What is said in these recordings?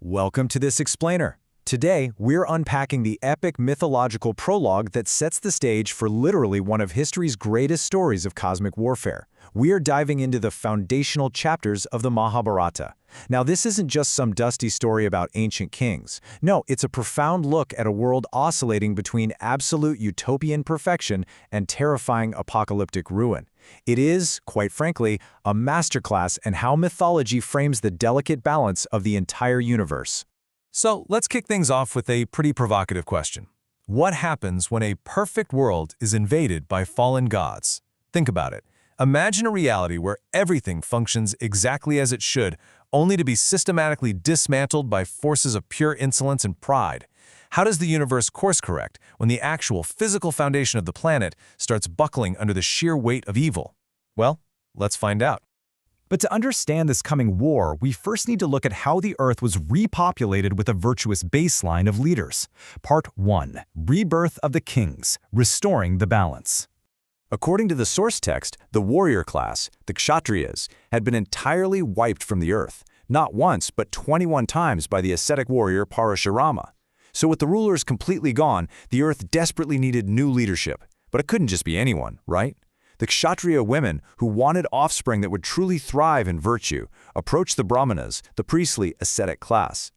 Welcome to this explainer. Today, we're unpacking the epic mythological prologue that sets the stage for literally one of history's greatest stories of cosmic warfare. We're diving into the foundational chapters of the Mahabharata. Now, this isn't just some dusty story about ancient kings. No, it's a profound look at a world oscillating between absolute utopian perfection and terrifying apocalyptic ruin. It is, quite frankly, a masterclass in how mythology frames the delicate balance of the entire universe. So let's kick things off with a pretty provocative question. What happens when a perfect world is invaded by fallen gods? Think about it. Imagine a reality where everything functions exactly as it should, only to be systematically dismantled by forces of pure insolence and pride. How does the universe course correct when the actual physical foundation of the planet starts buckling under the sheer weight of evil? Well, let's find out. But to understand this coming war, we first need to look at how the Earth was repopulated with a virtuous baseline of leaders. Part 1. Rebirth of the Kings, Restoring the Balance. According to the source text, the warrior class, the Kshatriyas, had been entirely wiped from the Earth, not once but 21 times by the ascetic warrior Parasurama. So with the rulers completely gone, the Earth desperately needed new leadership. But it couldn't just be anyone, right? The Kshatriya women, who wanted offspring that would truly thrive in virtue, approached the Brahmanas, the priestly ascetic class.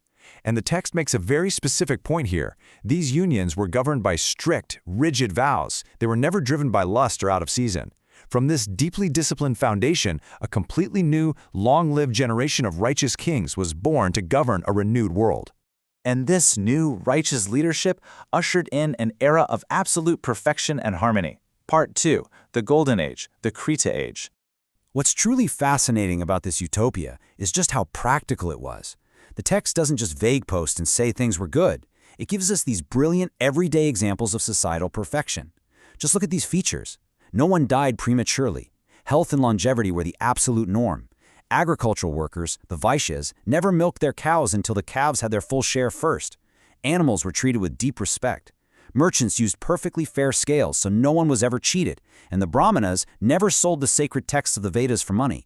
And the text makes a very specific point here. These unions were governed by strict, rigid vows. They were never driven by lust or out of season. From this deeply disciplined foundation, a completely new, long-lived generation of righteous kings was born to govern a renewed world. And this new, righteous leadership ushered in an era of absolute perfection and harmony. Part 2. The Golden Age, the Krita Age. What's truly fascinating about this utopia is just how practical it was. The text doesn't just vague post and say things were good. It gives us these brilliant, everyday examples of societal perfection. Just look at these features. No one died prematurely. Health and longevity were the absolute norm. Agricultural workers, the Vaishyas, never milked their cows until the calves had their full share first. Animals were treated with deep respect. Merchants used perfectly fair scales so no one was ever cheated, and the Brahmanas never sold the sacred texts of the Vedas for money.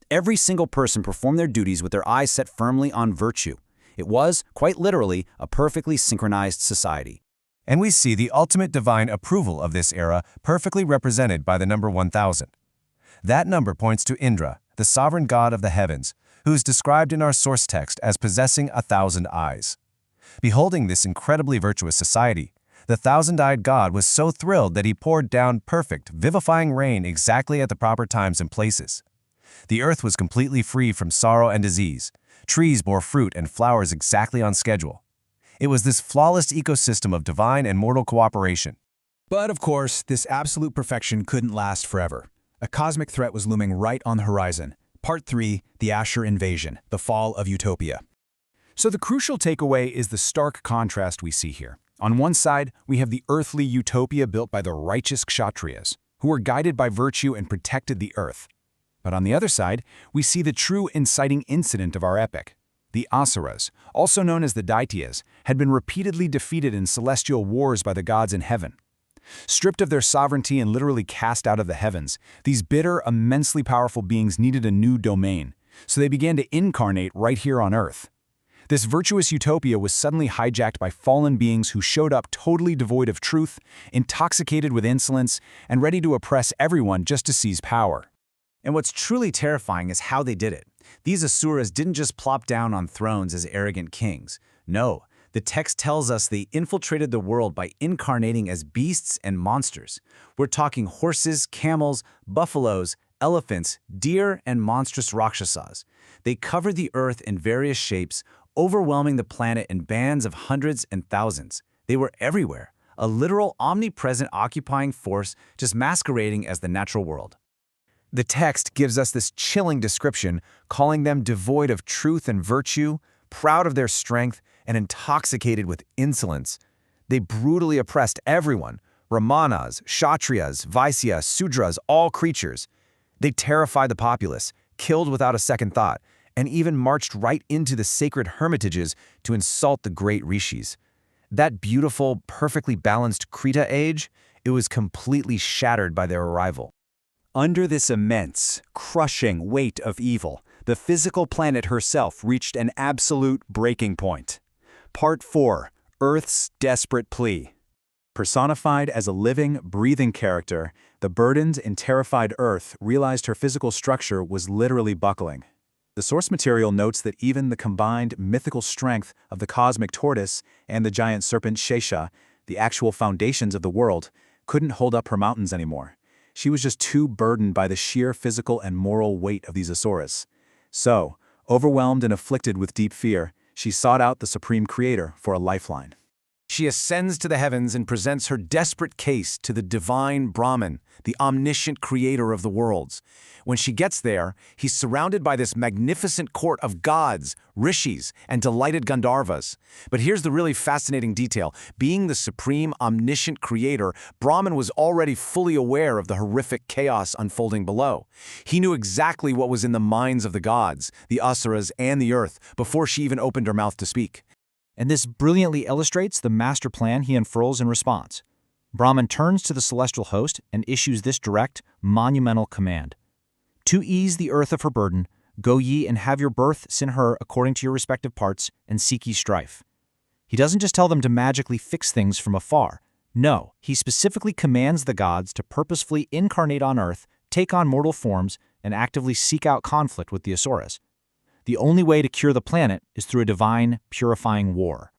Every single person performed their duties with their eyes set firmly on virtue. It was, quite literally, a perfectly synchronized society. And we see the ultimate divine approval of this era perfectly represented by the number 1000. That number points to Indra, the sovereign god of the heavens, who is described in our source text as possessing 1,000 eyes. Beholding this incredibly virtuous society, the thousand-eyed god was so thrilled that he poured down perfect, vivifying rain exactly at the proper times and places. The earth was completely free from sorrow and disease. Trees bore fruit and flowers exactly on schedule. It was this flawless ecosystem of divine and mortal cooperation. But of course, this absolute perfection couldn't last forever. A cosmic threat was looming right on the horizon. Part 3, the Asher invasion, the fall of utopia. So the crucial takeaway is the stark contrast we see here. On one side, we have the earthly utopia built by the righteous Kshatriyas, who were guided by virtue and protected the earth. But on the other side, we see the true inciting incident of our epic. The Asuras, also known as the Daityas, had been repeatedly defeated in celestial wars by the gods in heaven. Stripped of their sovereignty and literally cast out of the heavens, these bitter, immensely powerful beings needed a new domain, so they began to incarnate right here on Earth. This virtuous utopia was suddenly hijacked by fallen beings who showed up totally devoid of truth, intoxicated with insolence, and ready to oppress everyone just to seize power. And what's truly terrifying is how they did it. These Asuras didn't just plop down on thrones as arrogant kings. No, the text tells us they infiltrated the world by incarnating as beasts and monsters. We're talking horses, camels, buffaloes, elephants, deer, and monstrous Rakshasas. They covered the earth in various shapes, overwhelming the planet in bands of hundreds and thousands. They were everywhere, a literal omnipresent occupying force just masquerading as the natural world. The text gives us this chilling description, calling them devoid of truth and virtue, proud of their strength, and intoxicated with insolence. They brutally oppressed everyone, Brahmanas, Kshatriyas, Vaisyas, Sudras, all creatures. They terrified the populace, killed without a second thought, and even marched right into the sacred hermitages to insult the great rishis. That beautiful, perfectly balanced Krita age, it was completely shattered by their arrival. Under this immense, crushing weight of evil, The physical planet herself reached an absolute breaking point. Part 4. Earth's Desperate Plea. Personified as a living, breathing character, the burdened and terrified Earth realized her physical structure was literally buckling. The source material notes that even the combined mythical strength of the cosmic tortoise and the giant serpent Shesha, the actual foundations of the world, couldn't hold up her mountains anymore. She was just too burdened by the sheer physical and moral weight of these Asuras. So, overwhelmed and afflicted with deep fear, she sought out the Supreme Creator for a lifeline. She ascends to the heavens and presents her desperate case to the divine Brahman, the omniscient creator of the worlds. When she gets there, he's surrounded by this magnificent court of gods, rishis, and delighted Gandharvas. But here's the really fascinating detail. Being the supreme omniscient creator, Brahman was already fully aware of the horrific chaos unfolding below. He knew exactly what was in the minds of the gods, the Asuras, and the earth before she even opened her mouth to speak. And this brilliantly illustrates the master plan he unfurls in response. Brahman turns to the celestial host and issues this direct, monumental command. To ease the earth of her burden, go ye and have your births in her according to your respective parts, and seek ye strife. He doesn't just tell them to magically fix things from afar. No, he specifically commands the gods to purposefully incarnate on earth, take on mortal forms, and actively seek out conflict with the Asuras. The only way to cure the planet is through a divine, purifying war.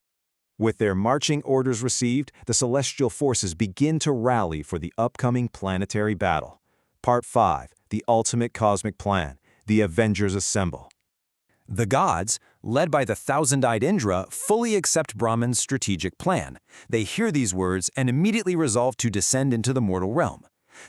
With their marching orders received, the celestial forces begin to rally for the upcoming planetary battle. Part 5. The Ultimate Cosmic Plan. The Avengers Assemble. The gods, led by the thousand-eyed Indra, fully accept Brahman's strategic plan. They hear these words and immediately resolve to descend into the mortal realm.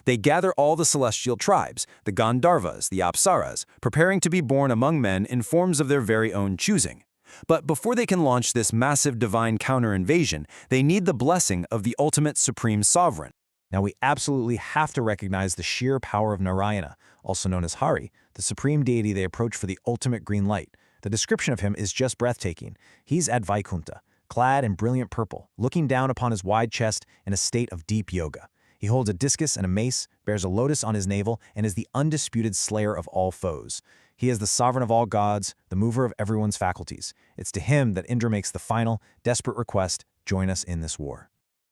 They gather all the celestial tribes, the Gandharvas, the Apsaras, preparing to be born among men in forms of their very own choosing. But before they can launch this massive divine counter-invasion, they need the blessing of the ultimate supreme sovereign. Now we absolutely have to recognize the sheer power of Narayana, also known as Hari, the supreme deity they approach for the ultimate green light. The description of him is just breathtaking. He's at Vaikuntha, clad in brilliant purple, looking down upon his wide chest in a state of deep yoga. He holds a discus and a mace, bears a lotus on his navel, and is the undisputed slayer of all foes. He is the sovereign of all gods, the mover of everyone's faculties. It's to him that Indra makes the final, desperate request, join us in this war.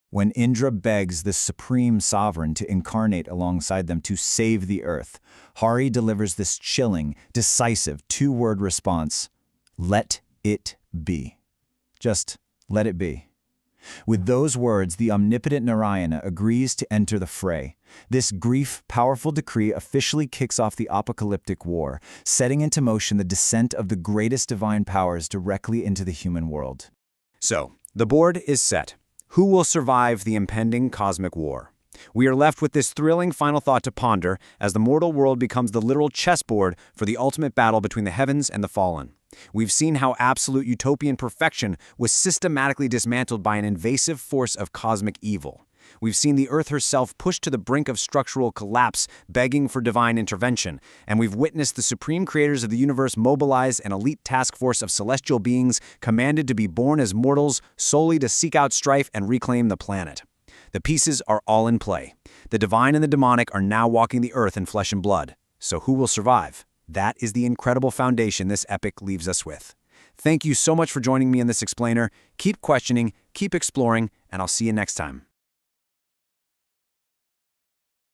When Indra begs the supreme sovereign to incarnate alongside them to save the earth, Hari delivers this chilling, decisive two-word response: let it be. Just let it be. With those words, the omnipotent Narayana agrees to enter the fray. This grief-powerful decree officially kicks off the apocalyptic war, setting into motion the descent of the greatest divine powers directly into the human world. So, the board is set. Who will survive the impending cosmic war? We are left with this thrilling final thought to ponder as the mortal world becomes the literal chessboard for the ultimate battle between the heavens and the fallen. We've seen how absolute utopian perfection was systematically dismantled by an invasive force of cosmic evil. We've seen the Earth herself pushed to the brink of structural collapse, begging for divine intervention, and we've witnessed the supreme creators of the universe mobilize an elite task force of celestial beings commanded to be born as mortals solely to seek out strife and reclaim the planet. The pieces are all in play. The divine and the demonic are now walking the Earth in flesh and blood. So who will survive? That is the incredible foundation this epic leaves us with. Thank you so much for joining me in this explainer. Keep questioning, keep exploring, and I'll see you next time.